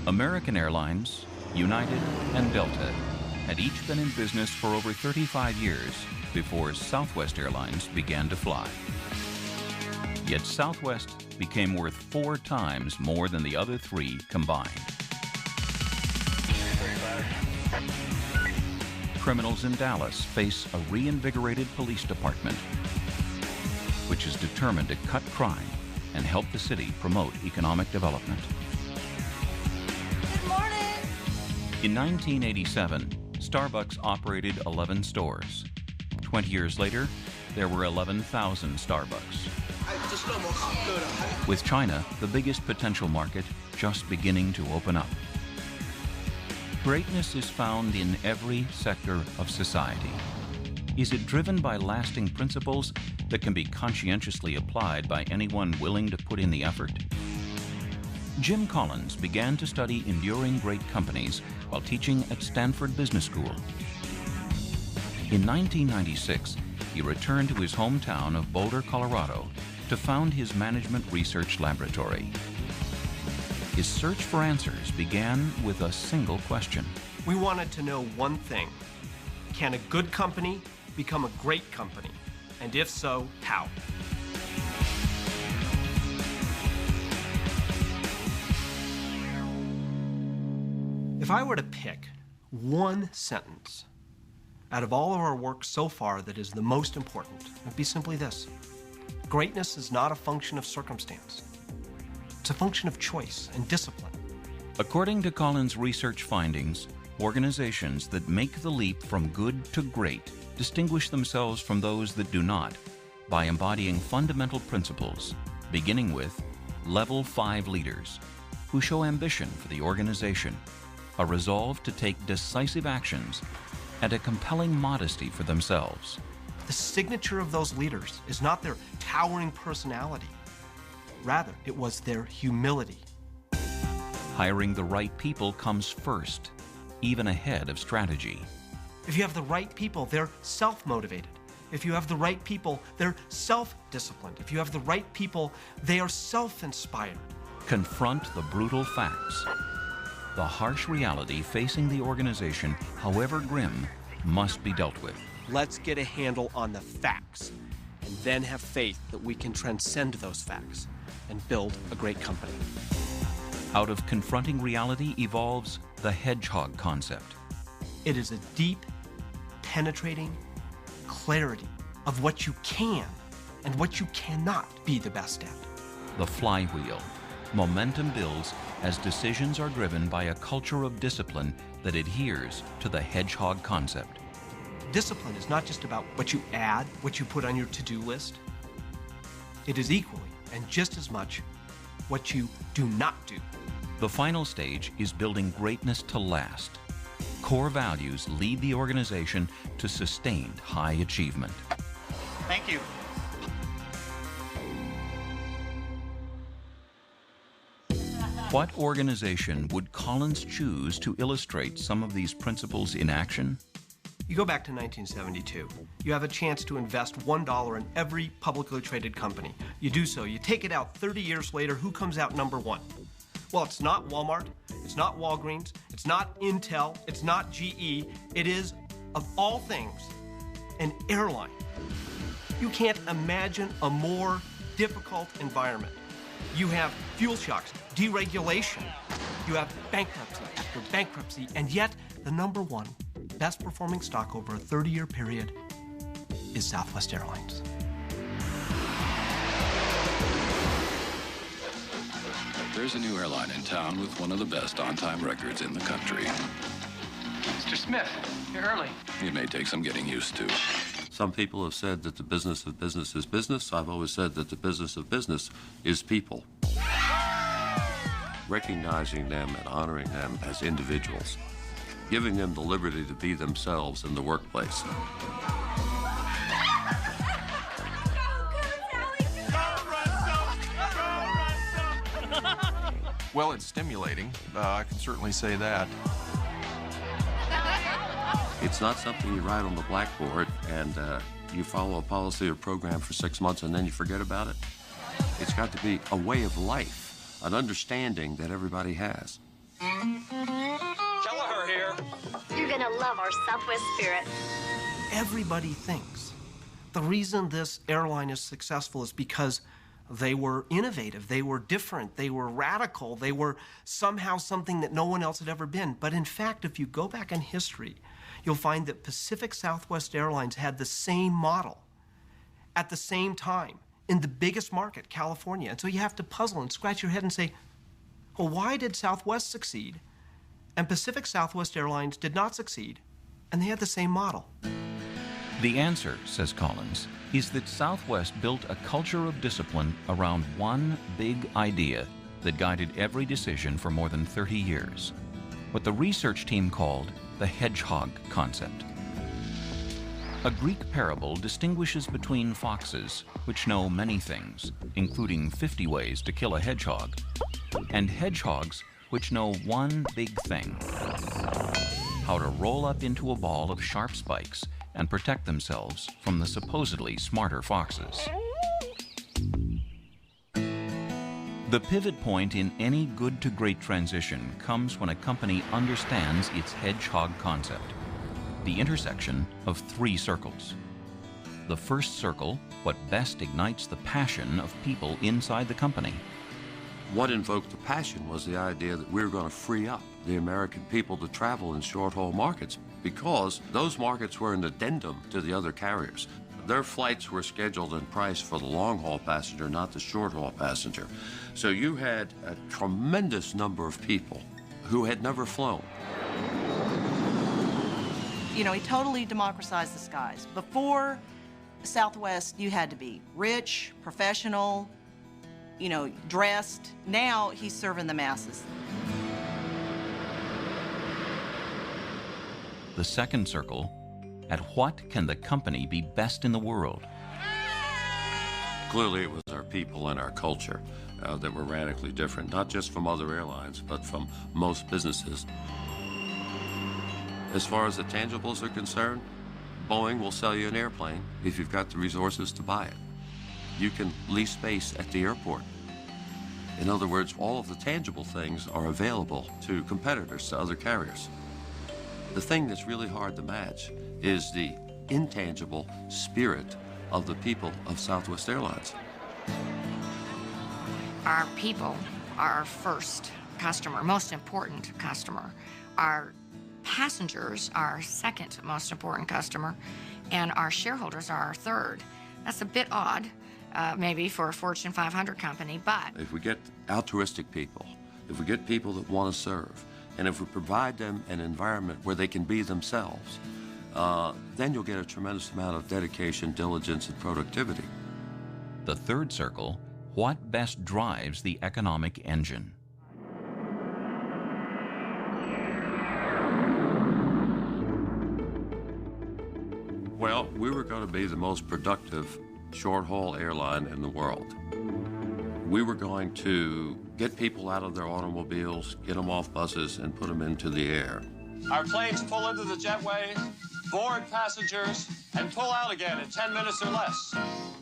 American Airlines, United, and Delta had each been in business for over 35 years before Southwest Airlines began to fly. Yet Southwest became worth 4 times more than the other 3 combined. Criminals in Dallas face a reinvigorated police department, which is determined to cut crime and help the city promote economic development. Good morning. In 1987, Starbucks operated 11 stores. 20 years later, there were 11,000 Starbucks. With China, the biggest potential market, just beginning to open up. Greatness is found in every sector of society. Is it driven by lasting principles that can be conscientiously applied by anyone willing to put in the effort? Jim Collins began to study enduring great companies while teaching at Stanford Business School. In 1996, he returned to his hometown of Boulder, Colorado, to found his management research laboratory. His search for answers began with a single question. We wanted to know one thing. Can a good company become a great company? And if so, how? If I were to pick one sentence out of all of our work so far that is the most important, it would be simply this. Greatness is not a function of circumstance. It's a function of choice and discipline. According to Collins' research findings, organizations that make the leap from good to great distinguish themselves from those that do not by embodying fundamental principles, beginning with Level 5 leaders who show ambition for the organization, a resolve to take decisive actions, and a compelling modesty for themselves. The signature of those leaders is not their towering personality. Rather, it was their humility. Hiring the right people comes first, even ahead of strategy. If you have the right people, they're self-motivated. If you have the right people, they're self-disciplined. If you have the right people, they are self-inspired. Confront the brutal facts. The harsh reality facing the organization, however grim, must be dealt with. Let's get a handle on the facts, and then have faith that we can transcend those facts and build a great company. Out of confronting reality evolves the hedgehog concept. It is a deep, penetrating clarity of what you can and what you cannot be the best at. The flywheel. Momentum builds as decisions are driven by a culture of discipline that adheres to the hedgehog concept. Discipline is not just about what you add, what you put on your to-do list. It is equally and just as much what you do not do. The final stage is building greatness to last. Core values lead the organization to sustained high achievement. Thank you. What organization would Collins choose to illustrate some of these principles in action? You go back to 1972. You have a chance to invest $1 in every publicly traded company. You do so. You take it out 30 years later. Who comes out number 1? Well, it's not Walmart. It's not Walgreens. It's not Intel. It's not GE. It is, of all things, an airline. You can't imagine a more difficult environment. You have fuel shocks, deregulation. You have bankruptcy after bankruptcy, and yet the number 1 best performing stock over a 30-year period is Southwest Airlines. There's a new airline in town with one of the best on-time records in the country. Mr. Smith, you're early. It may take some getting used to. Some people have said that the business of business is business. I've always said that the business of business is people. Recognizing them and honoring them as individuals. Giving them the liberty to be themselves in the workplace. Well, it's stimulating. I can certainly say that. It's not something you write on the blackboard and you follow a policy or program for 6 months and then you forget about it. It's got to be a way of life, an understanding that everybody has. Kelleher here. You're gonna love our Southwest spirit. Everybody thinks the reason this airline is successful is because they were innovative, they were different, they were radical, they were somehow something that no one else had ever been. But in fact, if you go back in history, you'll find that Pacific Southwest Airlines had the same model at the same time in the biggest market, California. And so you have to puzzle and scratch your head and say, well, why did Southwest succeed and Pacific Southwest Airlines did not succeed, and they had the same model? The answer, says Collins, is that Southwest built a culture of discipline around one big idea that guided every decision for more than 30 years, what the research team called the hedgehog concept. A Greek parable distinguishes between foxes, which know many things, including 50 ways to kill a hedgehog, and hedgehogs, which know one big thing: how to roll up into a ball of sharp spikes and protect themselves from the supposedly smarter foxes. The pivot point in any good to great transition comes when a company understands its hedgehog concept, the intersection of three circles. The first circle, what best ignites the passion of people inside the company. What invoked the passion was the idea that we were going to free up the American people to travel in short-haul markets, because those markets were an addendum to the other carriers. Their flights were scheduled and priced for the long-haul passenger, not the short-haul passenger. So you had a tremendous number of people who had never flown. You know, he totally democratized the skies. Before Southwest, you had to be rich, professional, you know, dressed. Now he's serving the masses. The second circle, at what can the company be best in the world? Clearly, it was our people and our culture that were radically different, not just from other airlines, but from most businesses. As far as the tangibles are concerned, Boeing will sell you an airplane if you've got the resources to buy it. You can lease space at the airport. In other words, all of the tangible things are available to competitors, to other carriers. The thing that's really hard to match is the intangible spirit of the people of Southwest Airlines. Our people are our first customer, most important customer. Our passengers are our second most important customer, and our shareholders are our third. That's a bit odd, maybe for a Fortune 500 company, but if we get altruistic people, if we get people that want to serve, and if we provide them an environment where they can be themselves, then you'll get a tremendous amount of dedication, diligence, and productivity. The third circle, what best drives the economic engine? Well, we were going to be the most productive short-haul airline in the world. We were going to get people out of their automobiles, get them off buses, and put them into the air. Our planes pull into the jetway, board passengers, and pull out again in 10 minutes or less.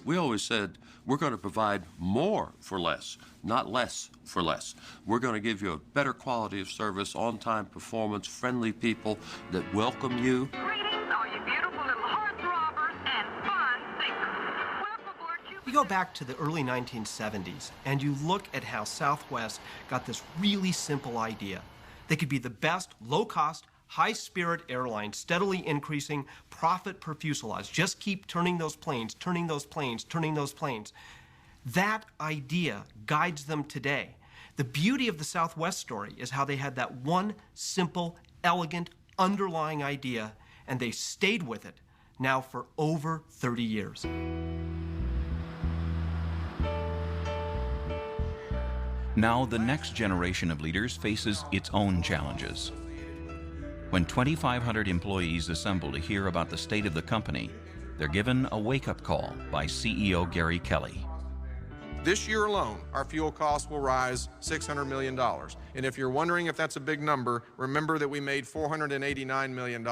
We always said, we're going to provide more for less, not less for less. We're going to give you a better quality of service, on-time performance, friendly people that welcome you. Greetings, all you beautiful little heartthrobbers and fun seekers. Welcome aboard You go back to the early 1970s, and you look at how Southwest got this really simple idea. They could be the best, low-cost, high-spirit airline, steadily increasing profit per fuselage. Just keep turning those planes, turning those planes, turning those planes. That idea guides them today. The beauty of the Southwest story is how they had that one simple, elegant, underlying idea, and they stayed with it now for over 30 years. Now the next generation of leaders faces its own challenges. When 2,500 employees assemble to hear about the state of the company, they're given a wake-up call by CEO Gary Kelly. This year alone, our fuel costs will rise $600 million. And if you're wondering if that's a big number, remember that we made $489 million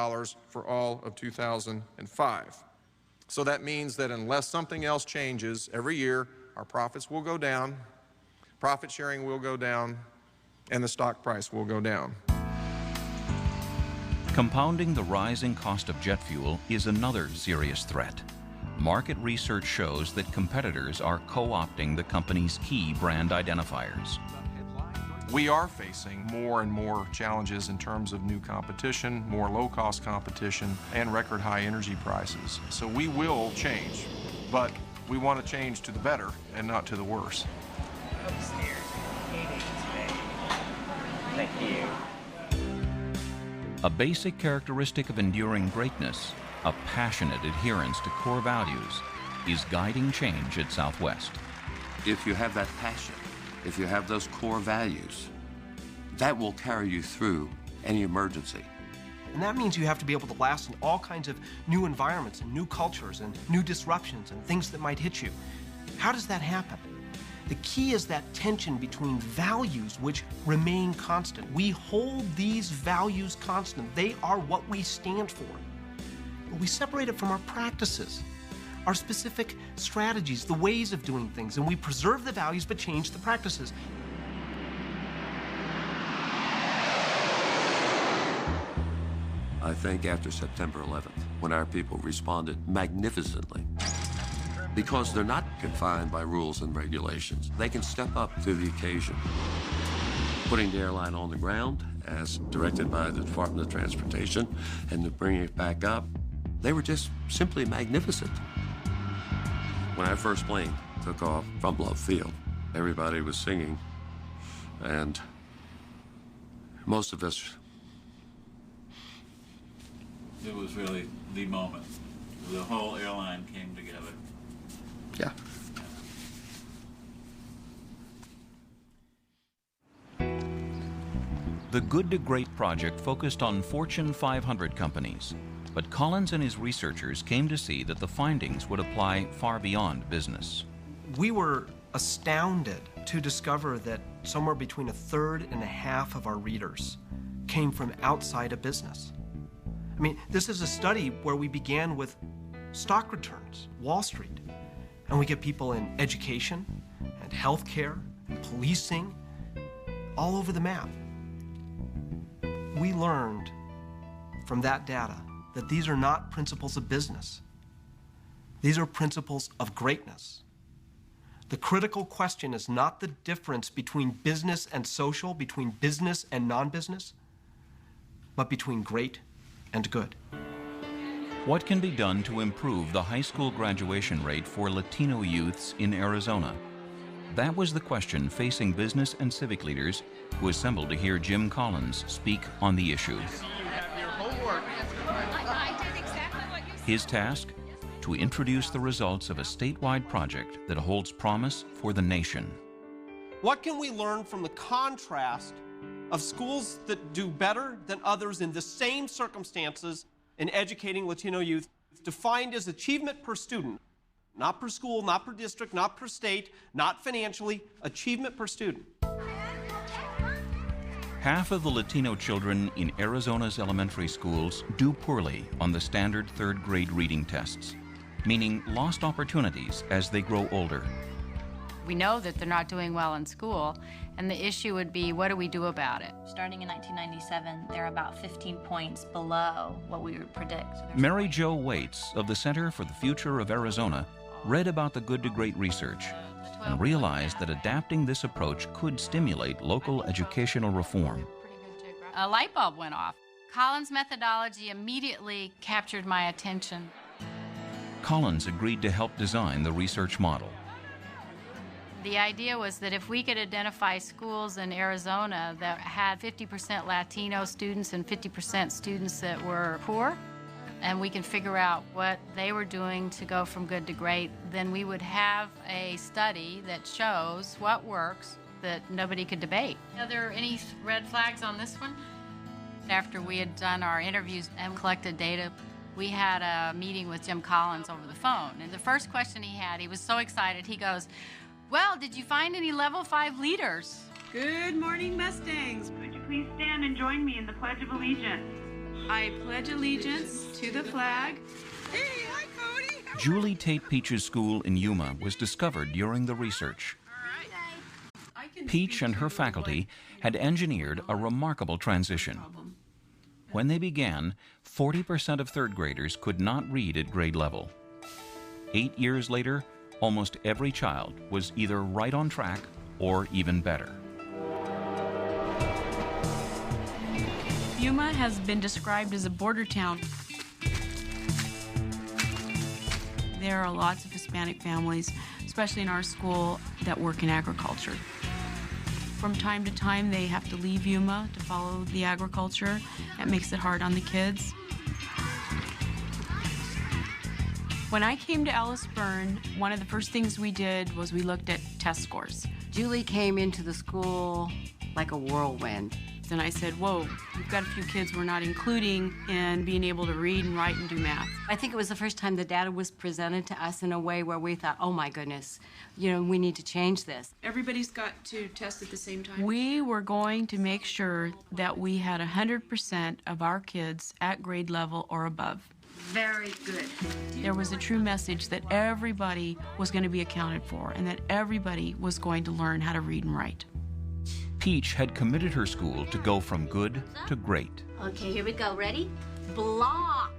for all of 2005. So that means that unless something else changes, every year our profits will go down, profit sharing will go down, and the stock price will go down. Compounding the rising cost of jet fuel is another serious threat. Market research shows that competitors are co-opting the company's key brand identifiers. We are facing more and more challenges in terms of new competition, more low-cost competition, and record high energy prices. So we will change, but we want to change to the better and not to the worse. Upstairs, 883. Thank you. A basic characteristic of enduring greatness, a passionate adherence to core values, is guiding change at Southwest. If you have that passion, if you have those core values, that will carry you through any emergency. And that means you have to be able to last in all kinds of new environments and new cultures and new disruptions and things that might hit you. How does that happen? The key is that tension between values which remain constant. We hold these values constant. They are what we stand for. But we separate it from our practices, our specific strategies, the ways of doing things, and we preserve the values but change the practices. I think after September 11th, when our people responded magnificently, because they're not confined by rules and regulations, they can step up to the occasion. Putting the airline on the ground, as directed by the Department of Transportation, and to bring it back up, they were just simply magnificent. When our first plane took off from Love Field, everybody was singing, and most of us... It was really the moment. The whole airline came together. Yeah. The Good to Great project focused on Fortune 500 companies, but Collins and his researchers came to see that the findings would apply far beyond business. We were astounded to discover that somewhere between a third and a half of our readers came from outside of business. I mean, this is a study where we began with stock returns, Wall Street, and we get people in education and healthcare and policing all over the map. We learned from that data that these are not principles of business. These are principles of greatness. The critical question is not the difference between business and social, between business and non-business, but between great and good. What can be done to improve the high school graduation rate for Latino youths in Arizona? That was the question facing business and civic leaders who assembled to hear Jim Collins speak on the issue. His task? To introduce the results of a statewide project that holds promise for the nation. What can we learn from the contrast of schools that do better than others in the same circumstances in educating Latino youth, defined as achievement per student, not per school, not per district, not per state, not financially, achievement per student? Half of the Latino children in Arizona's elementary schools do poorly on the standard third grade reading tests, meaning lost opportunities as they grow older. We know that they're not doing well in school, and the issue would be, what do we do about it? Starting in 1997, they're about 15 points below what we would predict. So Mary Jo Waits of the Center for the Future of Arizona read about the Good to Great research and realized that adapting this approach could stimulate local educational reform. A light bulb went off. Collins' methodology immediately captured my attention. Collins agreed to help design the research model. The idea was that if we could identify schools in Arizona that had 50% Latino students and 50% students that were poor, and we can figure out what they were doing to go from good to great, then we would have a study that shows what works that nobody could debate. Are there any red flags on this one? After we had done our interviews and collected data, we had a meeting with Jim Collins over the phone. And the first question he had, he was so excited, he goes, "Well, did you find any level 5 leaders?" Good morning, Mustangs. Would you please stand and join me in the Pledge of Allegiance? I pledge allegiance to the flag. Hey, hi, Cody. Julie Tate Peach's school in Yuma was discovered during the research. I Peach and her faculty had engineered a remarkable transition. When they began, 40% of third graders could not read at grade level. 8 years later, almost every child was either right on track or even better. Yuma has been described as a border town. There are lots of Hispanic families, especially in our school, that work in agriculture. From time to time, they have to leave Yuma to follow the agriculture. That makes it hard on the kids. When I came to Alice Byrne, one of the first things we did was we looked at test scores. Julie came into the school like a whirlwind. And I said, whoa, we've got a few kids we're not including in being able to read and write and do math. I think it was the first time the data was presented to us in a way where we thought, oh my goodness, we need to change this. Everybody's got to test at the same time. We were going to make sure that we had 100% of our kids at grade level or above. Very good. There was a true message that everybody was going to be accounted for and that everybody was going to learn how to read and write. Peach had committed her school to go from good to great. Okay, here we go. Ready? Block.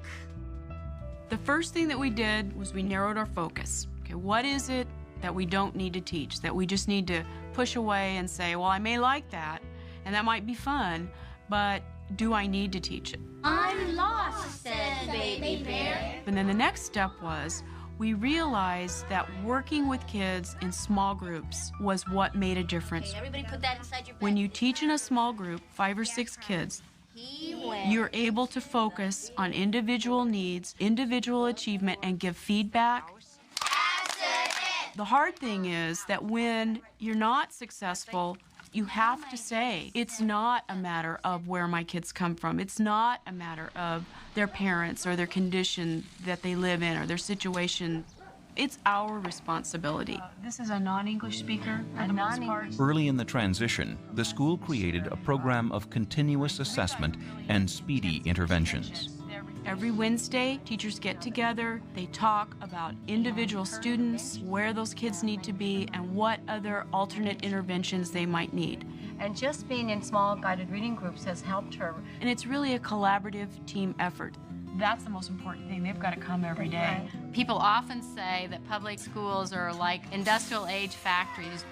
The first thing that we did was we narrowed our focus. Okay, what is it that we don't need to teach, that we just need to push away and say, well, I may like that, and that might be fun, but do I need to teach it? I'm lost, said Baby Bear. And then the next step was we realized that working with kids in small groups was what made a difference. Okay, everybody put that inside your bag. When you teach in a small group, 5 or 6 kids, you're able to focus on individual needs, individual achievement, and give feedback. The hard thing is that when you're not successful, you have to say, it's not a matter of where my kids come from. It's not a matter of their parents or their condition that they live in or their situation. It's our responsibility. This is a non-English speaker for the most part. Early in the transition, the school created a program of continuous assessment and speedy interventions. Every Wednesday, teachers get together, they talk about individual students, where those kids need to be, and what other alternate interventions they might need. And just being in small guided reading groups has helped her. And it's really a collaborative team effort. That's the most important thing. They've got to come every day. People often say that public schools are like industrial age factories.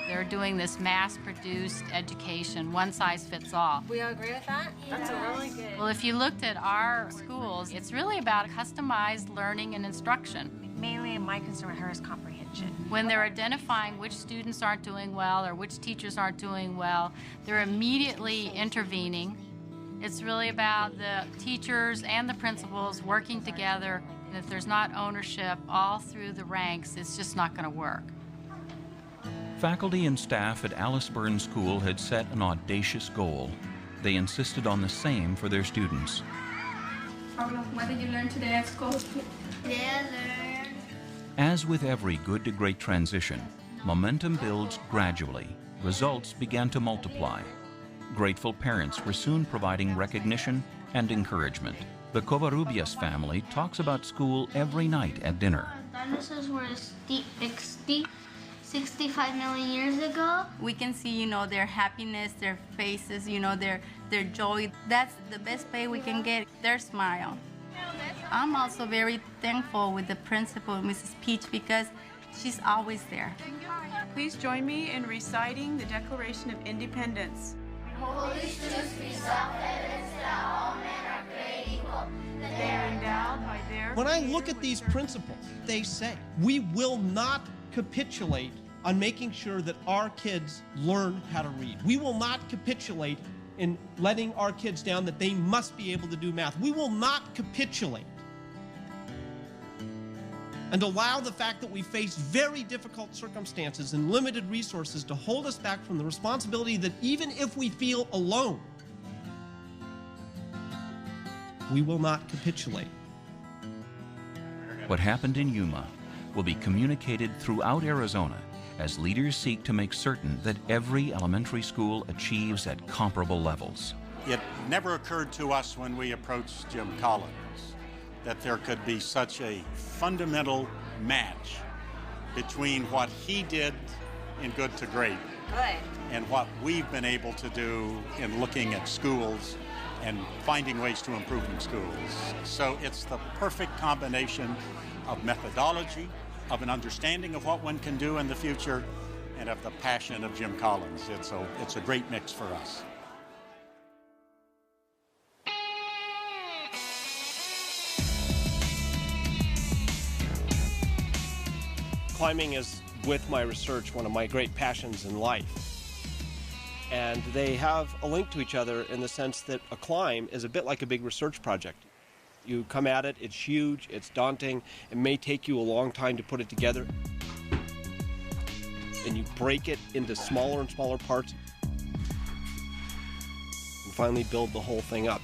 They're doing this mass-produced education, one size fits all. We all agree with that? That's a really good. Well, if you looked at our schools, it's really about customized learning and instruction. Mainly my concern with her is comprehension. When they're identifying which students aren't doing well or which teachers aren't doing well, they're immediately intervening. It's really about the teachers and the principals working together. And if there's not ownership all through the ranks, it's just not going to work. Faculty and staff at Alice Byrne School had set an audacious goal. They insisted on the same for their students. What did you learn today at school? As with every good to great transition, momentum builds gradually. Results began to multiply. Grateful parents were soon providing recognition and encouragement. The Covarrubias family talks about school every night at dinner. Dinosaurs were 65 million years ago. We can see, their happiness, their faces, their joy. That's the best way we can get their smile. I'm also very thankful with the principal, Mrs. Peach, because she's always there. Please join me in reciting the Declaration of Independence. Holy truths be self-evident that all men are created equal, that they are endowed by their... When I look at these principles, they say we will not capitulate on making sure that our kids learn how to read. We will not capitulate in letting our kids down that they must be able to do math. We will not capitulate and allow the fact that we face very difficult circumstances and limited resources to hold us back from the responsibility that even if we feel alone, we will not capitulate. What happened in Yuma will be communicated throughout Arizona as leaders seek to make certain that every elementary school achieves at comparable levels. It never occurred to us when we approached Jim Collins that there could be such a fundamental match between what he did in good to great. Good. And what we've been able to do in looking at schools and finding ways to improve in schools. So it's the perfect combination of methodology, of an understanding of what one can do in the future, and of the passion of Jim Collins. It's a great mix for us. Climbing is, with my research, one of my great passions in life. And they have a link to each other in the sense that a climb is a bit like a big research project. You come at it, it's huge, it's daunting, it may take you a long time to put it together. And you break it into smaller and smaller parts and finally build the whole thing up.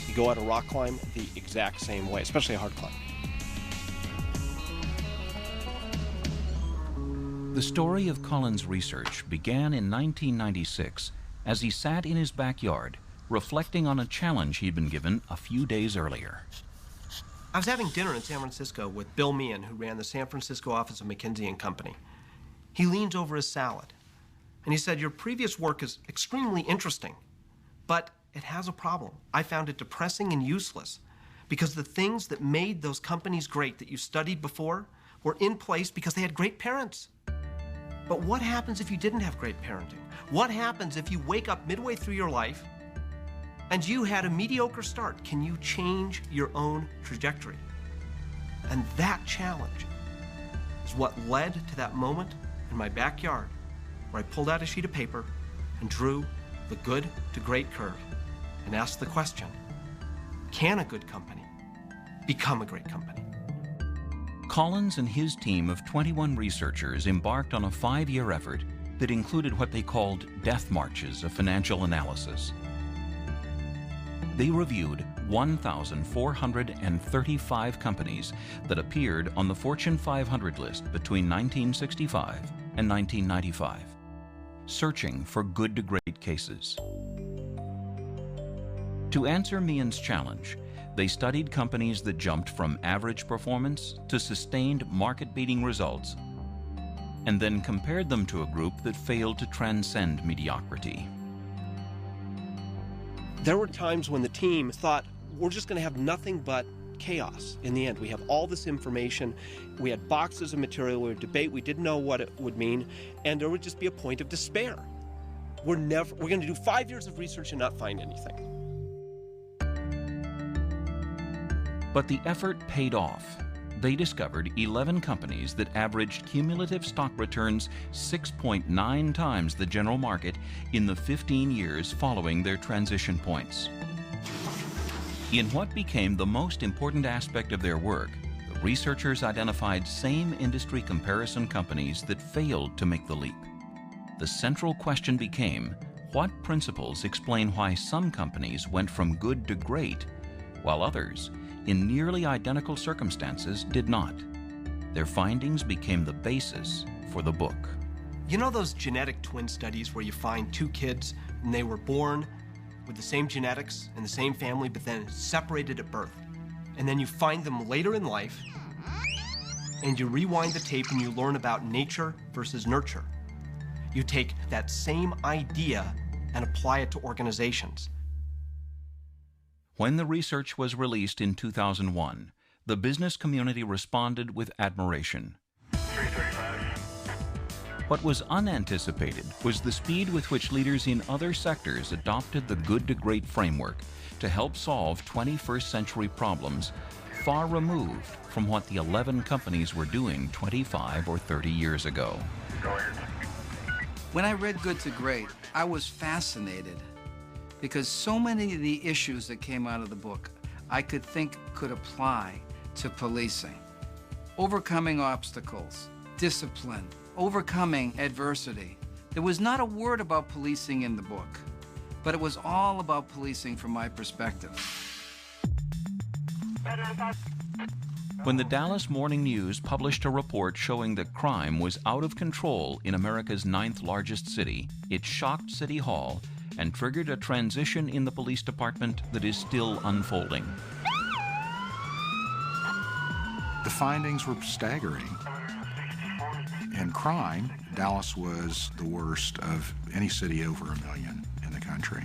You go at a rock climb the exact same way, especially a hard climb. The story of Collins' research began in 1996 as he sat in his backyard reflecting on a challenge he'd been given a few days earlier. I was having dinner in San Francisco with Bill Meehan, who ran the San Francisco office of McKinsey & Company. He leans over his salad, and he said, "Your previous work is extremely interesting, but it has a problem. I found it depressing and useless because the things that made those companies great that you studied before were in place because they had great parents. But what happens if you didn't have great parenting? What happens if you wake up midway through your life and you had a mediocre start? Can you change your own trajectory?" And that challenge is what led to that moment in my backyard where I pulled out a sheet of paper and drew the good to great curve and asked the question, can a good company become a great company? Collins and his team of 21 researchers embarked on a 5-year effort that included what they called death marches of financial analysis. They reviewed 1,435 companies that appeared on the Fortune 500 list between 1965 and 1995, searching for good to great cases. To answer Meehan's challenge, they studied companies that jumped from average performance to sustained market-beating results, and then compared them to a group that failed to transcend mediocrity. There were times when the team thought, we're just going to have nothing but chaos in the end. We have all this information, we had boxes of material, we would debate, we didn't know what it would mean, and there would just be a point of despair. We're going to do 5 years of research and not find anything. But the effort paid off. They discovered 11 companies that averaged cumulative stock returns 6.9 times the general market in the 15 years following their transition points. In what became the most important aspect of their work, the researchers identified same industry comparison companies that failed to make the leap. The central question became, what principles explain why some companies went from good to great, while others, in nearly identical circumstances, did not? Their findings became the basis for the book. You know those genetic twin studies where you find two kids and they were born with the same genetics and the same family, but then separated at birth? And then you find them later in life and you rewind the tape and you learn about nature versus nurture. You take that same idea and apply it to organizations. When the research was released in 2001, the business community responded with admiration. What was unanticipated was the speed with which leaders in other sectors adopted the good to great framework to help solve 21st century problems far removed from what the 11 companies were doing 25 or 30 years ago. When I read Good to Great, I was fascinated because so many of the issues that came out of the book I could think could apply to policing. Overcoming obstacles, discipline, overcoming adversity. There was not a word about policing in the book, but it was all about policing from my perspective. When the Dallas Morning News published a report showing that crime was out of control in America's 9th largest city, it shocked City Hall and triggered a transition in the police department that is still unfolding. The findings were staggering. in crime, Dallas was the worst of any city over 1 million in the country.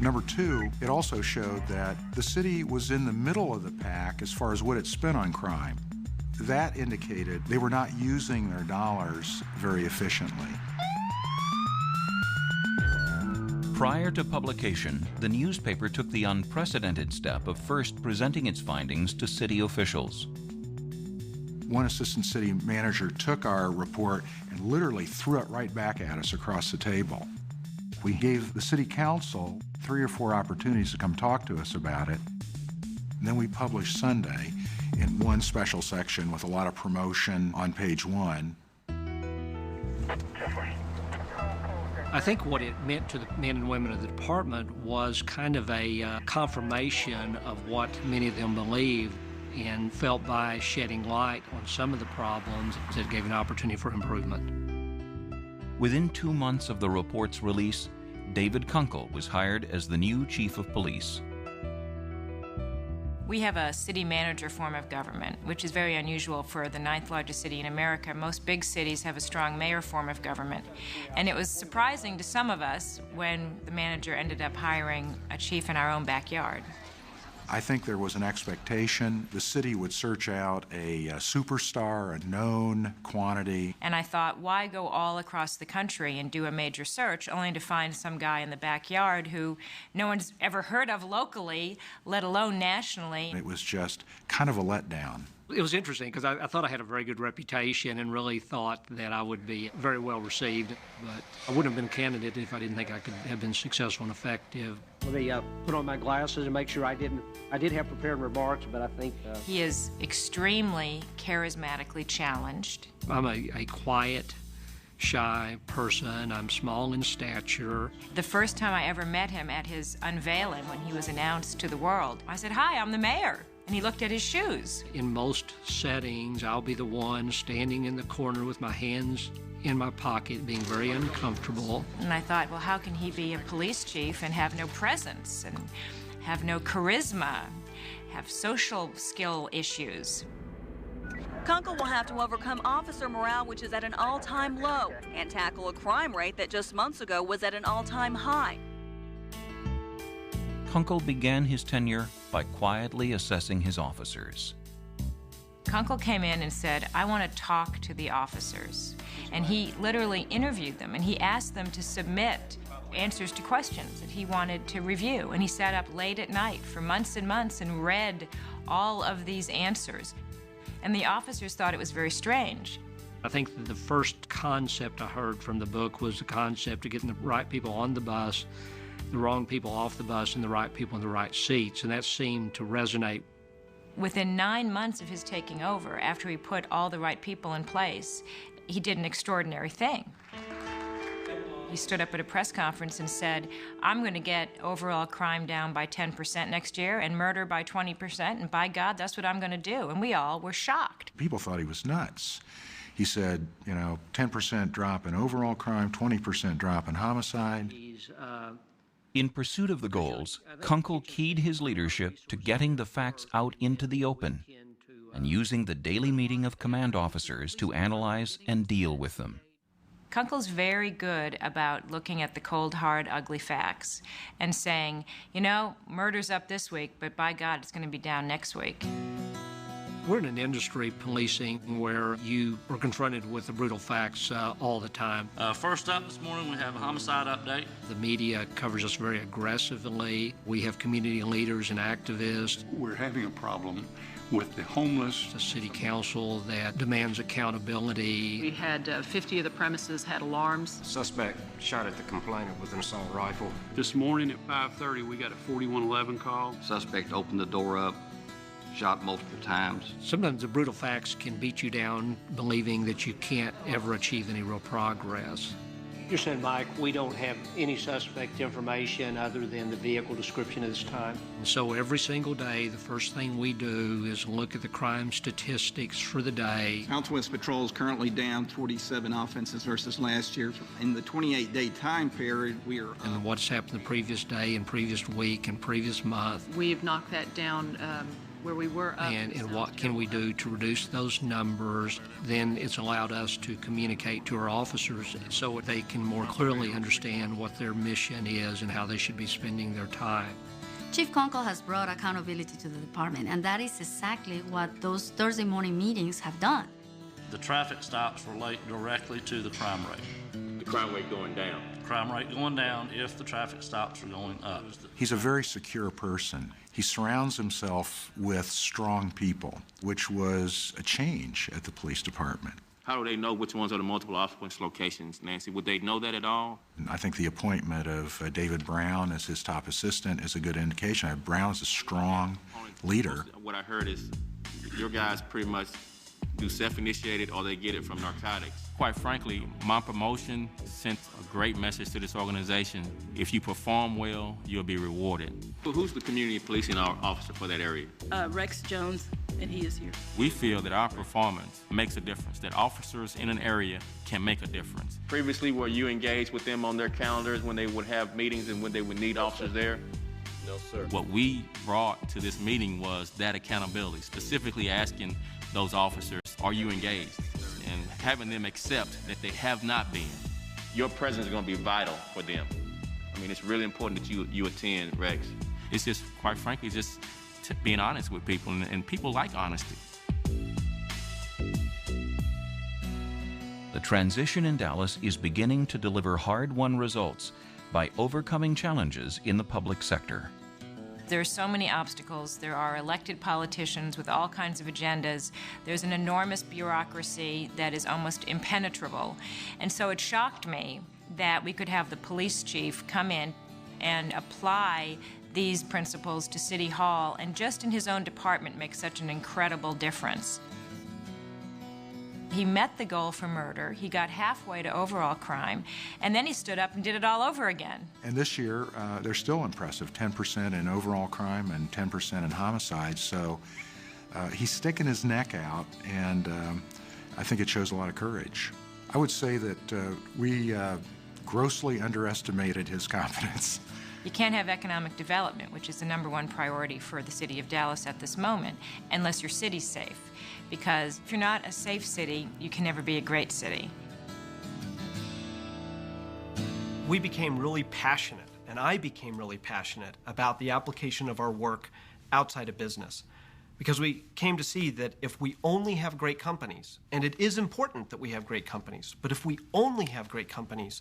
Number two, it also showed that the city was in the middle of the pack as far as what it spent on crime. That indicated they were not using their dollars very efficiently. Prior to publication, the newspaper took the unprecedented step of first presenting its findings to city officials. One assistant city manager took our report and literally threw it right back at us across the table. We gave the city council 3 or 4 opportunities to come talk to us about it. And then we published Sunday in one special section with a lot of promotion on page 1. I think what it meant to the men and women of the department was kind of a confirmation of what many of them believed and felt by shedding light on some of the problems that gave an opportunity for improvement. Within 2 months of the report's release, David Kunkel was hired as the new chief of police. We have a city manager form of government, which is very unusual for the 9th largest city in America. Most big cities have a strong mayor form of government. And it was surprising to some of us when the manager ended up hiring a chief in our own backyard. I think there was an expectation the city would search out a superstar, a known quantity. And I thought, why go all across the country and do a major search only to find some guy in the backyard who no one's ever heard of locally, let alone nationally? It was just kind of a letdown. It was interesting because I thought I had a very good reputation and really thought that I would be very well received, but I wouldn't have been a candidate if I didn't think I could have been successful and effective. Let me put on my glasses and make sure I did have prepared remarks, but I think... He is extremely charismatically challenged. I'm a quiet, shy person. I'm small in stature. The first time I ever met him at his unveiling when he was announced to the world, I said, "Hi, I'm the mayor." And he looked at his shoes. In most settings, I'll be the one standing in the corner with my hands in my pocket, being very uncomfortable. And I thought, well, how can he be a police chief and have no presence and have no charisma, have social skill issues? Kunkel will have to overcome officer morale, which is at an all-time low, and tackle a crime rate that just months ago was at an all-time high. Kunkel began his tenure by quietly assessing his officers. Kunkel came in and said, "I want to talk to the officers." And he literally interviewed them, and he asked them to submit answers to questions that he wanted to review. And he sat up late at night for months and months and read all of these answers. And the officers thought it was very strange. I think that the first concept I heard from the book was the concept of getting the right people on the bus, the wrong people off the bus, and the right people in the right seats, and that seemed to resonate. Within 9 months of his taking over, after he put all the right people in place, he did an extraordinary thing. He stood up at a press conference and said, "I'm going to get overall crime down by 10% next year and murder by 20%, and by God, that's what I'm going to do." And we all were shocked. People thought he was nuts. He said, 10% drop in overall crime, 20% drop in homicide. In pursuit of the goals, Kunkel keyed his leadership to getting the facts out into the open and using the daily meeting of command officers to analyze and deal with them. Kunkel's very good about looking at the cold, hard, ugly facts and saying, murder's up this week, but by God, it's going to be down next week. We're in an industry, policing, where you are confronted with the brutal facts all the time. First up this morning, we have a homicide update. The media covers us very aggressively. We have community leaders and activists. We're having a problem with the homeless. The city council that demands accountability. We had 50 of the premises had alarms. Suspect shot at the complainant with an assault rifle. This morning at 5:30, we got a 4111 call. Suspect opened the door up, shot multiple times. Sometimes the brutal facts can beat you down, believing that you can't ever achieve any real progress. You're saying, Mike, we don't have any suspect information other than the vehicle description at this time? And so every single day, the first thing we do is look at the crime statistics for the day. Southwest Patrol is currently down 47 offenses versus last year. In the 28-day time period, we are... And what's happened the previous day and previous week and previous month. We have knocked that down where we were up. And what can we do to reduce those numbers? Then it's allowed us to communicate to our officers so they can more clearly understand what their mission is and how they should be spending their time. Chief Kunkel has brought accountability to the department, and that is exactly what those Thursday morning meetings have done. The traffic stops relate directly to the crime rate. The crime rate going down. The crime rate going down if the traffic stops are going up. He's a very secure person. He surrounds himself with strong people, which was a change at the police department. How do they know which ones are the multiple offense locations, Nancy? Would they know that at all? I think the appointment of David Brown as his top assistant is a good indication. Brown is a strong leader. What I heard is your guys pretty much do self-initiated or they get it from narcotics. Quite frankly, my promotion sent a great message to this organization. If you perform well, you'll be rewarded. Who's the community policing officer for that area? Rex Jones, and he is here. We feel that our performance makes a difference, that officers in an area can make a difference. Previously, were you engaged with them on their calendars when they would have meetings and when they would need officers there? No, sir. What we brought to this meeting was that accountability, specifically asking those officers, are you engaged? And having them accept that they have not been. Your presence is going to be vital for them. I mean, it's really important that you attend, Rex. It's just, quite frankly, just being honest with people, and people like honesty. The transition in Dallas is beginning to deliver hard-won results by overcoming challenges in the public sector. There are so many obstacles. There are elected politicians with all kinds of agendas. There's an enormous bureaucracy that is almost impenetrable. And so it shocked me that we could have the police chief come in and apply these principles to City Hall and just in his own department make such an incredible difference. He met the goal for murder, he got halfway to overall crime, and then he stood up and did it all over again. And this year, they're still impressive, 10% in overall crime and 10% in homicides. So he's sticking his neck out, and I think it shows a lot of courage. I would say that we grossly underestimated his competence. You can't have economic development, which is the #1 priority for the city of Dallas at this moment, unless your city's safe. Because if you're not a safe city, you can never be a great city. We became really passionate, and I became really passionate about the application of our work outside of business. Because we came to see that if we only have great companies, and it is important that we have great companies, but if we only have great companies,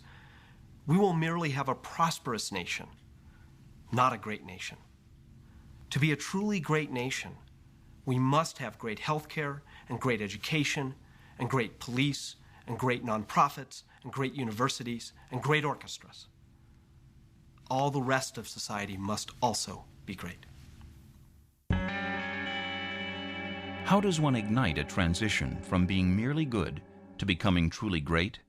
we will merely have a prosperous nation, not a great nation. To be a truly great nation, we must have great health care and great education and great police and great nonprofits and great universities and great orchestras. All the rest of society must also be great. How does one ignite a transition from being merely good to becoming truly great?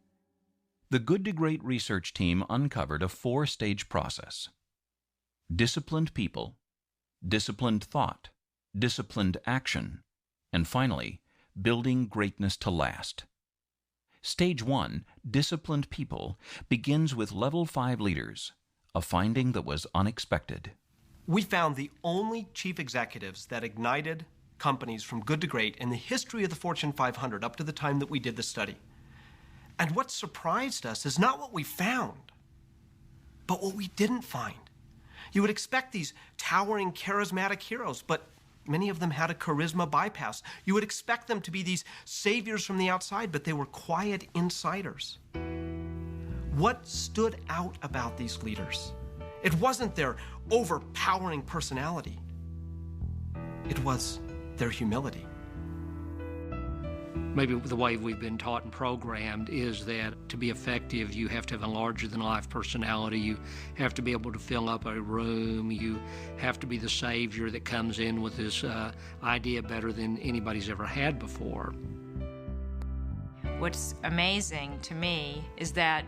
The Good to Great research team uncovered a 4-stage process: disciplined people, disciplined thought, disciplined action, and finally, building greatness to last. Stage 1, disciplined people, begins with level 5 leaders, a finding that was unexpected. We found the only chief executives that ignited companies from good to great in the history of the Fortune 500 up to the time that we did the study. And what surprised us is not what we found, but what we didn't find. You would expect these towering, charismatic heroes, but many of them had a charisma bypass. You would expect them to be these saviors from the outside, but they were quiet insiders. What stood out about these leaders? It wasn't their overpowering personality. It was their humility. Maybe the way we've been taught and programmed is that to be effective, you have to have a larger-than-life personality. You have to be able to fill up a room. You have to be the savior that comes in with this idea better than anybody's ever had before. What's amazing to me is that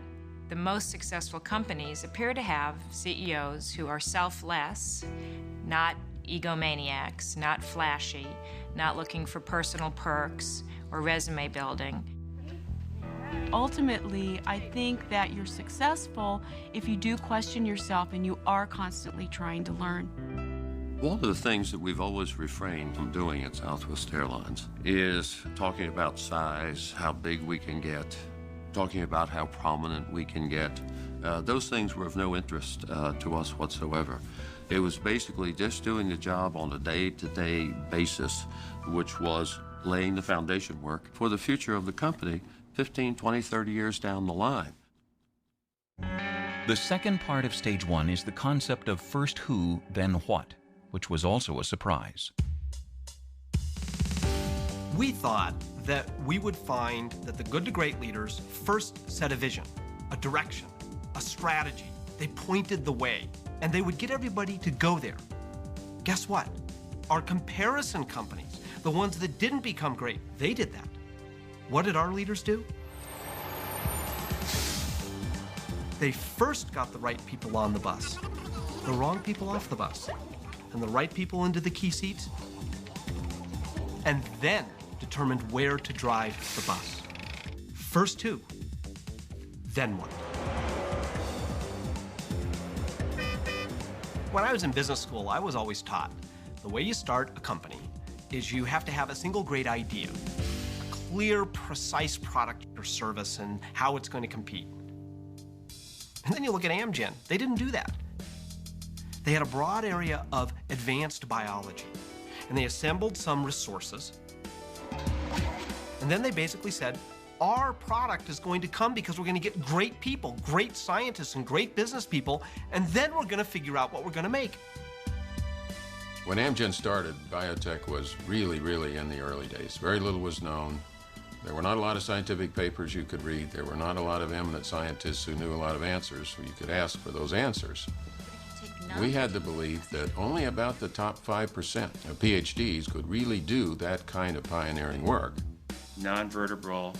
the most successful companies appear to have CEOs who are selfless, not egomaniacs, not flashy, not looking for personal perks or resume building. Ultimately, I think that you're successful if you do question yourself and you are constantly trying to learn. One of the things that we've always refrained from doing at Southwest Airlines is talking about size, how big we can get, talking about how prominent we can get. Those things were of no interest to us whatsoever. It was basically just doing the job on a day-to-day basis, which was laying the foundation work for the future of the company 15, 20, 30 years down the line. The second part of Stage 1 is the concept of first who, then what, which was also a surprise. We thought that we would find that the good to great leaders first set a vision, a direction, a strategy. They pointed the way, and they would get everybody to go there. Guess what? Our comparison companies, the ones that didn't become great, they did that. What did our leaders do? They first got the right people on the bus, the wrong people off the bus, and the right people into the key seats, and then determined where to drive the bus. First who, then what. When I was in business school, I was always taught the way you start a company is you have to have a single great idea, a clear, precise product or service and how it's going to compete. And then you look at Amgen, they didn't do that. They had a broad area of advanced biology, and they assembled some resources, and then they basically said, our product is going to come because we're going to get great people, great scientists, and great business people, and then we're going to figure out what we're going to make. When Amgen started, biotech was really in the early days. Very little was known. There were not a lot of scientific papers you could read. There were not a lot of eminent scientists who knew a lot of answers, so you could ask for those answers. We had to believe that only about the top 5% of PhDs could really do that kind of pioneering work. Non-vertebral,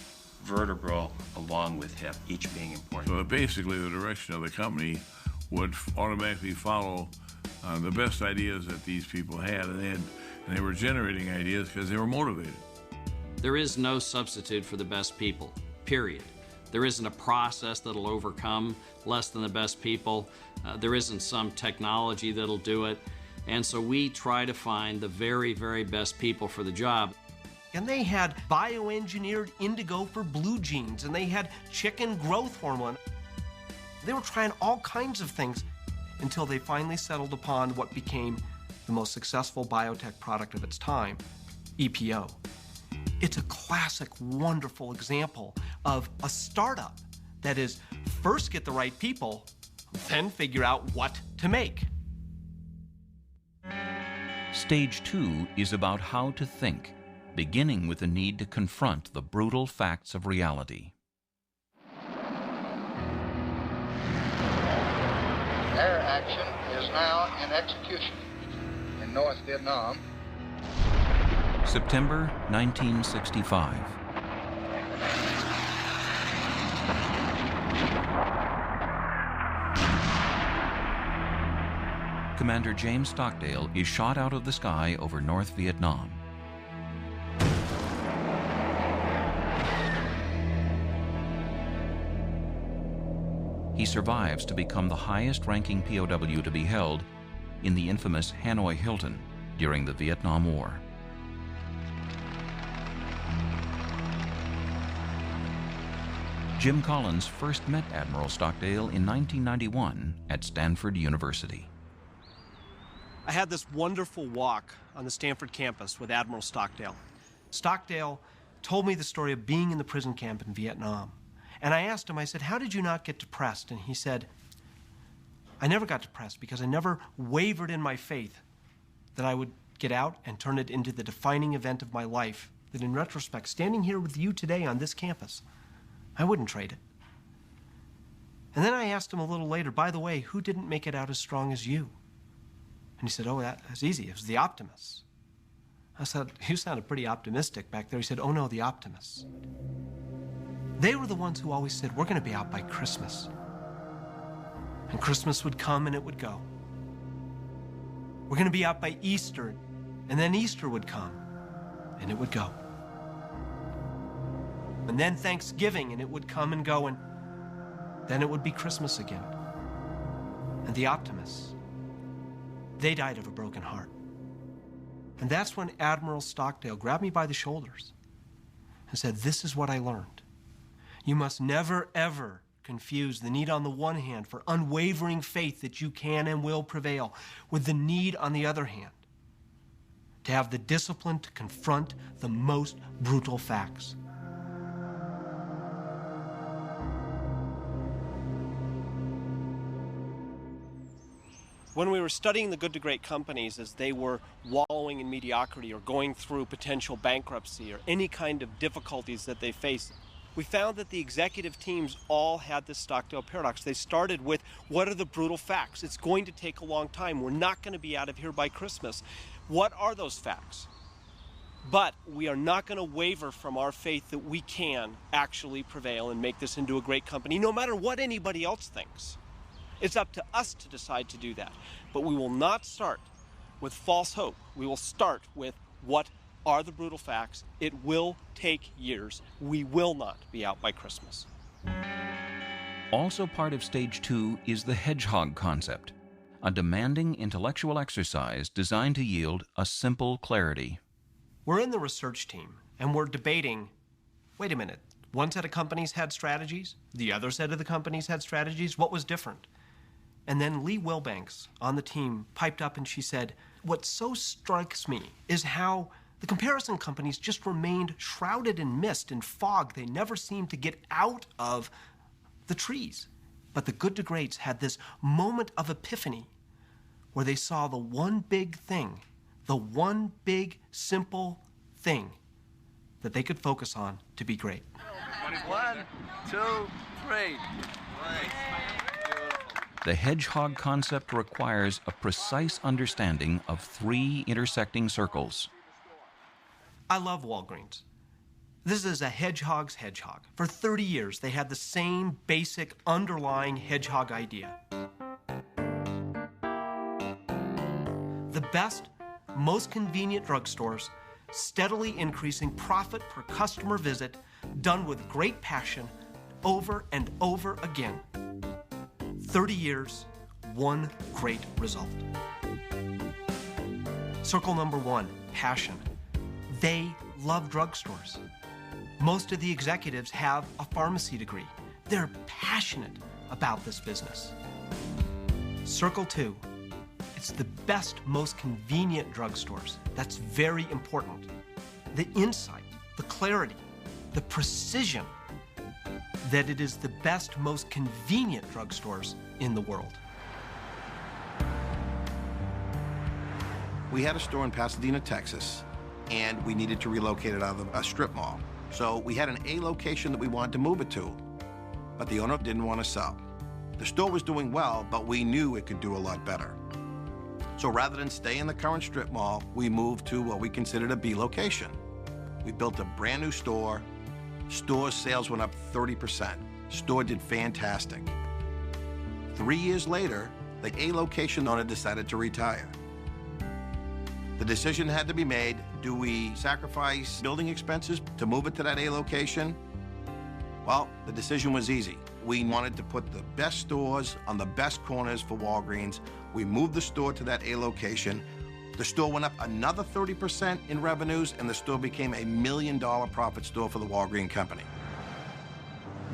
vertebral, along with hip, each being important. So basically the direction of the company would automatically follow the best ideas that these people had, and they were generating ideas because they were motivated. There is no substitute for the best people, period. There isn't a process that'll overcome less than the best people. There isn't some technology that'll do it. And so we try to find the very best people for the job. And they had bioengineered indigo for blue jeans, and they had chicken growth hormone. They were trying all kinds of things until they finally settled upon what became the most successful biotech product of its time, EPO. It's a classic, wonderful example of a startup that is first get the right people, then figure out what to make. Stage 2 is about how to think, beginning with the need to confront the brutal facts of reality. Air action is now in execution in North Vietnam. September 1965. Commander James Stockdale is shot out of the sky over North Vietnam. He survives to become the highest-ranking POW to be held in the infamous Hanoi Hilton during the Vietnam War. Jim Collins first met Admiral Stockdale in 1991 at Stanford University. I had this wonderful walk on the Stanford campus with Admiral Stockdale. Stockdale told me the story of being in the prison camp in Vietnam. And I asked him, I said, how did you not get depressed? And he said, I never got depressed because I never wavered in my faith that I would get out and turn it into the defining event of my life, that in retrospect, standing here with you today on this campus, I wouldn't trade it. And then I asked him a little later, by the way, who didn't make it out as strong as you? And he said, oh, that's easy. It was the optimists. I said, you sounded pretty optimistic back there. He said, oh, no, the optimists. They were the ones who always said, we're going to be out by Christmas. And Christmas would come and it would go. We're going to be out by Easter, and then Easter would come and it would go. And then Thanksgiving, and it would come and go, and then it would be Christmas again. And the optimists, they died of a broken heart. And that's when Admiral Stockdale grabbed me by the shoulders and said, this is what I learned. You must never, ever confuse the need on the one hand for unwavering faith that you can and will prevail with the need on the other hand to have the discipline to confront the most brutal facts. When we were studying the good to great companies as they were wallowing in mediocrity or going through potential bankruptcy or any kind of difficulties that they faced, we found that the executive teams all had this Stockdale paradox. They started with, what are the brutal facts? It's going to take a long time. We're not going to be out of here by Christmas. What are those facts? But we are not going to waver from our faith that we can actually prevail and make this into a great company, no matter what anybody else thinks. It's up to us to decide to do that. But we will not start with false hope. We will start with what are the brutal facts. It will take years. We will not be out by Christmas. Also part of Stage 2 is the hedgehog concept, a demanding intellectual exercise designed to yield a simple clarity. We're in the research team, and we're debating, wait a minute, one set of companies had strategies, the other set of the companies had strategies, what was different? And then Lee Wilbanks on the team piped up and she said, what so strikes me is how the comparison companies just remained shrouded in mist and fog. They never seemed to get out of the trees. But the good to greats had this moment of epiphany where they saw the one big thing, the one big simple thing that they could focus on to be great. 1, 2, 3. The hedgehog concept requires a precise understanding of 3 intersecting circles. I love Walgreens. This is a hedgehog's hedgehog. For 30 years, they had the same basic underlying hedgehog idea. The best, most convenient drugstores, steadily increasing profit per customer visit, done with great passion, over and over again. 30 years, one great result. Circle number 1, passion. They love drugstores. Most of the executives have a pharmacy degree. They're passionate about this business. Circle 2, it's the best, most convenient drugstores. That's very important. The insight, the clarity, the precision that it is the best, most convenient drugstores in the world. We had a store in Pasadena, Texas, and we needed to relocate it out of a strip mall. So we had an A location that we wanted to move it to, but the owner didn't want to sell. The store was doing well, but we knew it could do a lot better. So rather than stay in the current strip mall, we moved to what we considered a B location. We built a brand new store. Store sales went up 30%. Store did fantastic. 3 years later, the A location owner decided to retire. The decision had to be made. Do we sacrifice building expenses to move it to that A location? Well, the decision was easy. We wanted to put the best stores on the best corners for Walgreens. We moved the store to that A location. The store went up another 30% in revenues, and the store became $1 million profit store for the Walgreens company.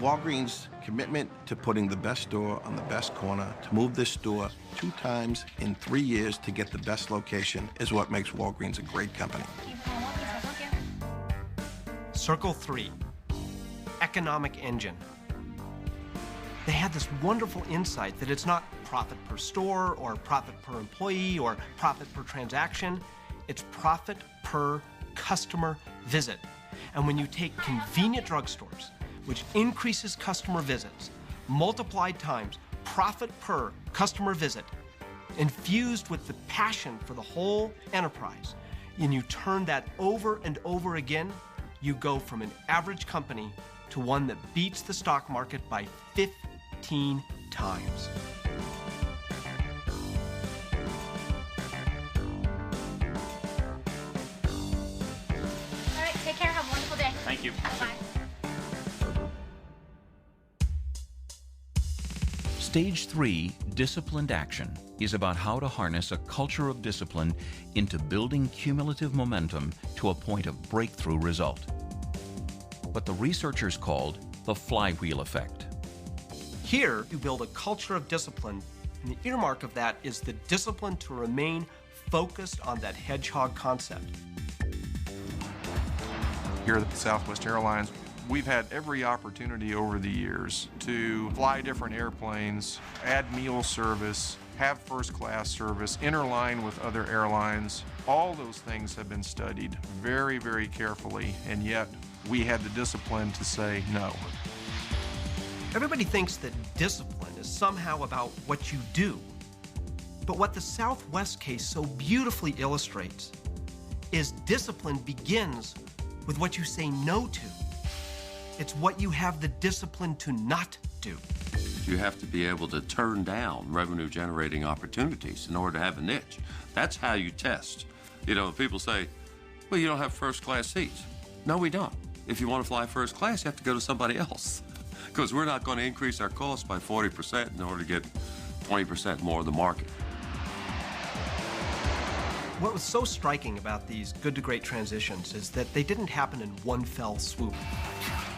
Walgreens' commitment to putting the best store on the best corner, to move this store 2 times in 3 years to get the best location, is what makes Walgreens a great company. Circle 3, economic engine. They had this wonderful insight that it's not profit per store or profit per employee or profit per transaction. It's profit per customer visit. And when you take convenient drugstores, which increases customer visits, multiplied times profit per customer visit, infused with the passion for the whole enterprise, and you turn that over and over again, you go from an average company to one that beats the stock market by 15 times. All right, take care. Have a wonderful day. Thank you. Bye. Stage 3, disciplined action, is about how to harness a culture of discipline into building cumulative momentum to a point of breakthrough result. What the researchers called the flywheel effect. Here, you build a culture of discipline, and the earmark of that is the discipline to remain focused on that hedgehog concept. Here at Southwest Airlines, we've had every opportunity over the years to fly different airplanes, add meal service, have first-class service, interline with other airlines. All those things have been studied very, very carefully, and yet we had the discipline to say no. Everybody thinks that discipline is somehow about what you do. But what the Southwest case so beautifully illustrates is discipline begins with what you say no to. It's what you have the discipline to not do. You have to be able to turn down revenue-generating opportunities in order to have a niche. That's how you test. You know, people say, well, you don't have first-class seats. No, we don't. If you want to fly first class, you have to go to somebody else, because we're not going to increase our costs by 40% in order to get 20% more of the market. What was so striking about these good to great transitions is that they didn't happen in one fell swoop.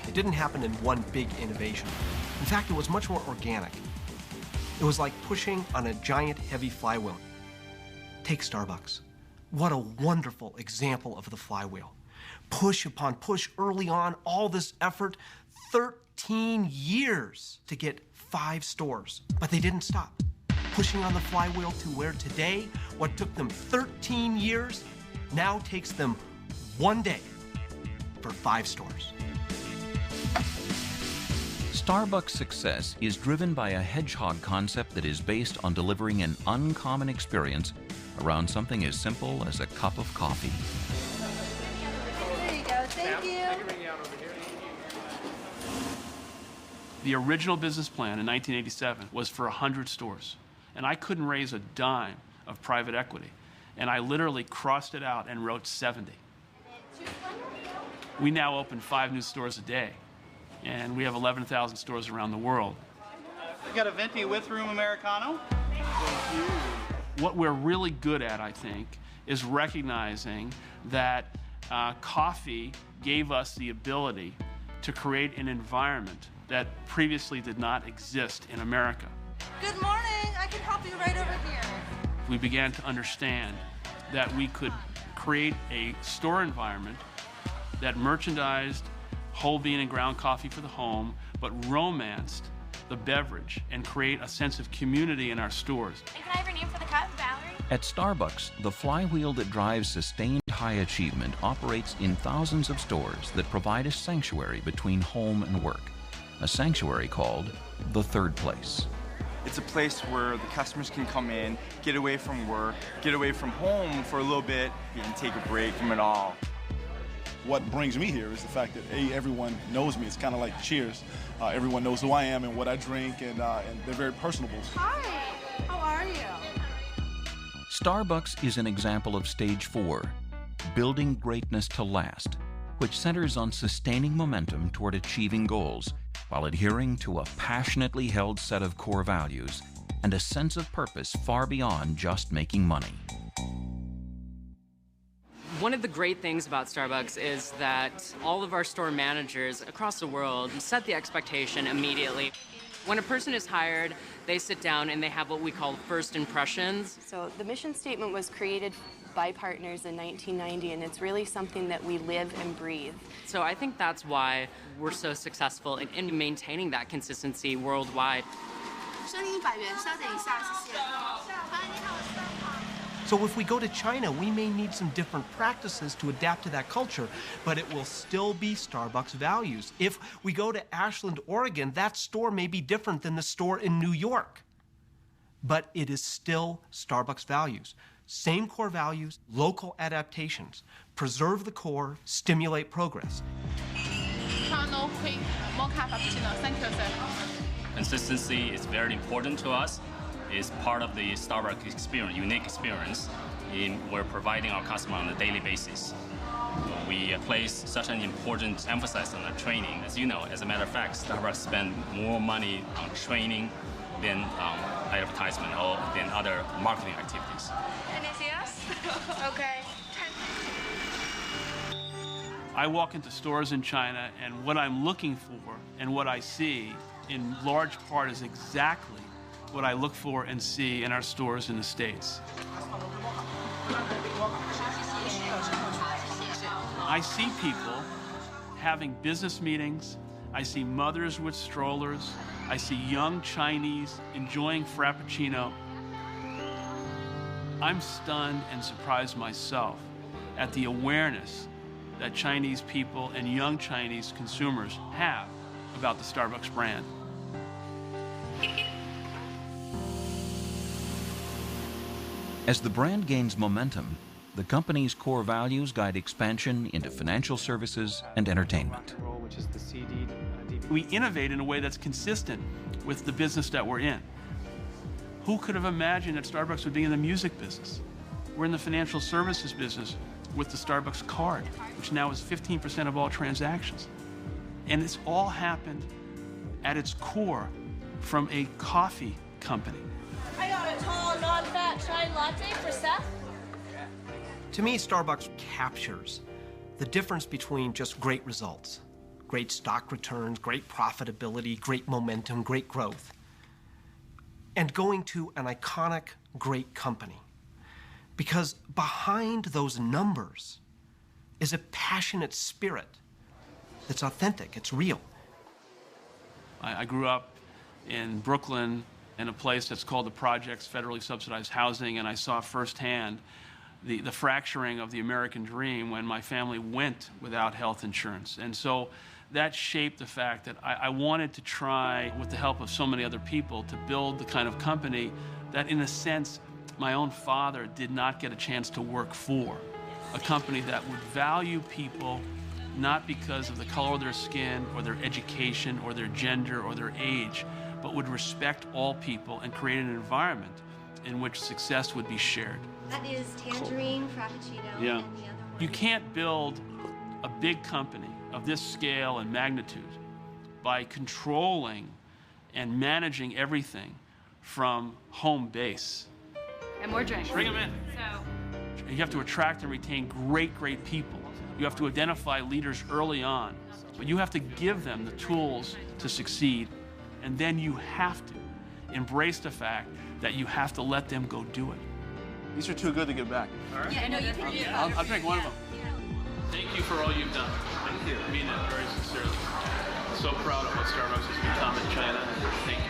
They didn't happen in one big innovation. In fact, it was much more organic. It was like pushing on a giant heavy flywheel. Take Starbucks. What a wonderful example of the flywheel. Push upon push early on, all this effort, 13 years to get 5 stores. But they didn't stop. Pushing on the flywheel to where today, what took them 13 years now takes them 1 day for 5 stores. Starbucks' success is driven by a hedgehog concept that is based on delivering an uncommon experience around something as simple as a cup of coffee. There you go. Thank you. The original business plan in 1987 was for 100 stores, and I couldn't raise a dime of private equity, and I literally crossed it out and wrote 70. We now open 5 new stores a day, and we have 11,000 stores around the world. We got a venti with room Americano. Thank you. What we're really good at, I think, is recognizing that coffee gave us the ability to create an environment that previously did not exist in America. Good morning. I can help you right over here. We began to understand that we could create a store environment that merchandised whole bean and ground coffee for the home, but romanced the beverage and create a sense of community in our stores. And can I have your name for the cup, Valerie? At Starbucks, the flywheel that drives sustained high achievement operates in thousands of stores that provide a sanctuary between home and work, a sanctuary called the third place. It's a place where the customers can come in, get away from work, get away from home for a little bit, and take a break from it all. What brings me here is the fact that everyone knows me. It's kind of like Cheers. Everyone knows who I am and what I drink, and they're very personable. Hi, how are you? Starbucks is an example of Stage 4, building greatness to last, which centers on sustaining momentum toward achieving goals while adhering to a passionately held set of core values and a sense of purpose far beyond just making money. One of the great things about Starbucks is that all of our store managers across the world set the expectation immediately. When a person is hired, they sit down and they have what we call first impressions. So the mission statement was created by partners in 1990, and it's really something that we live and breathe. So I think that's why we're so successful in maintaining that consistency worldwide. So if we go to China, we may need some different practices to adapt to that culture, but it will still be Starbucks values. If we go to Ashland, Oregon, that store may be different than the store in New York, but it is still Starbucks values. Same core values, local adaptations. Preserve the core, stimulate progress. Caramel, quick, mocha frappuccino. Thank you, sir. Consistency is very important to us. It's part of the Starbucks experience, unique experience we're providing our customer on a daily basis. We place such an important emphasis on our training. As you know, as a matter of fact, Starbucks spend more money on training than advertisement or than other marketing activities. Can you see us? Okay. I walk into stores in China, and what I'm looking for and what I see in large part is exactly what I look for and see in our stores in the States. I see people having business meetings. I see mothers with strollers. I see young Chinese enjoying Frappuccino. I'm stunned and surprised myself at the awareness that Chinese people and young Chinese consumers have about the Starbucks brand. As the brand gains momentum, the company's core values guide expansion into financial services and entertainment. We innovate in a way that's consistent with the business that we're in. Who could have imagined that Starbucks would be in the music business? We're in the financial services business with the Starbucks card, which now is 15% of all transactions. And it's all happened at its core from a coffee company. I got a tall, non-fat chai latte for Seth. To me, Starbucks captures the difference between just great results, great stock returns, great profitability, great momentum, great growth, and going to an iconic, great company. Because behind those numbers is a passionate spirit that's authentic, it's real. I grew up in Brooklyn in a place that's called the Projects, federally subsidized housing, and I saw firsthand the fracturing of the American dream when my family went without health insurance. And so that shaped the fact that I wanted to try, with the help of so many other people, to build the kind of company that, in a sense, my own father did not get a chance to work for. A company that would value people not because of the color of their skin or their education or their gender or their age, but would respect all people and create an environment in which success would be shared. That is tangerine, frappuccino, Yeah. and the other one. You can't build a big company of this scale and magnitude by controlling and managing everything from home base. And more drinks. Bring them in. So, You have to attract and retain great people. You have to identify leaders early on, but you have to give them the tools to succeed, and then you have to embrace the fact that you have to let them go do it. These are too good to get back. All right. Yeah, no, you can do it. I'll drink one of them. Thank you for all you've done. Thank you. I mean that very sincerely. So proud of what Starbucks has become in China. Thank you.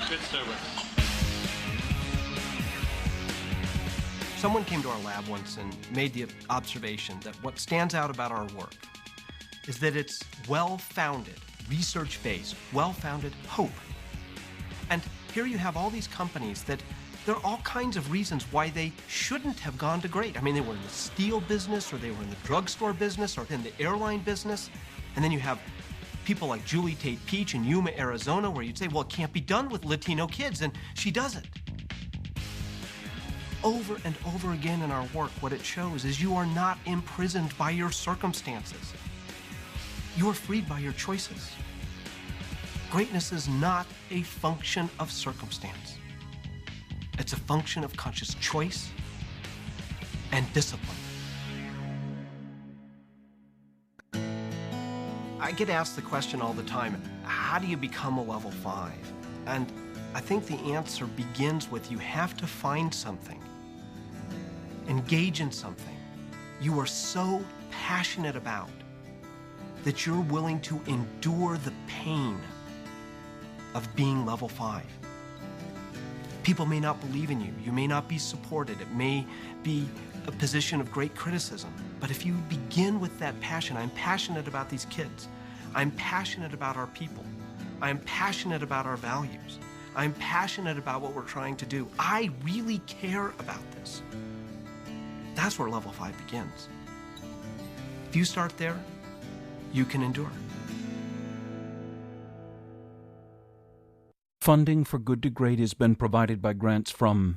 Good service. Someone came to our lab once and made the observation that what stands out about our work is that it's well-founded, research-based, well-founded hope. And here you have all these companies that there are all kinds of reasons why they shouldn't have gone to great. I mean, they were in the steel business, or they were in the drugstore business, or in the airline business. And then you have people like Julie Tate Peach in Yuma, Arizona, where you'd say, well, it can't be done with Latino kids, and she does it. Over and over again in our work, what it shows is you are not imprisoned by your circumstances. You are freed by your choices. Greatness is not a function of circumstance. It's a function of conscious choice and discipline. I get asked the question all the time, how do you become a level 5? And I think the answer begins with you have to find something, engage in something you are so passionate about that you're willing to endure the pain of being level 5. People may not believe in you. You may not be supported. It may be a position of great criticism. But if you begin with that passion, I'm passionate about these kids. I'm passionate about our people. I'm passionate about our values. I'm passionate about what we're trying to do. I really care about this. That's where level 5 begins. If you start there, you can endure. Funding for Good to Great has been provided by grants from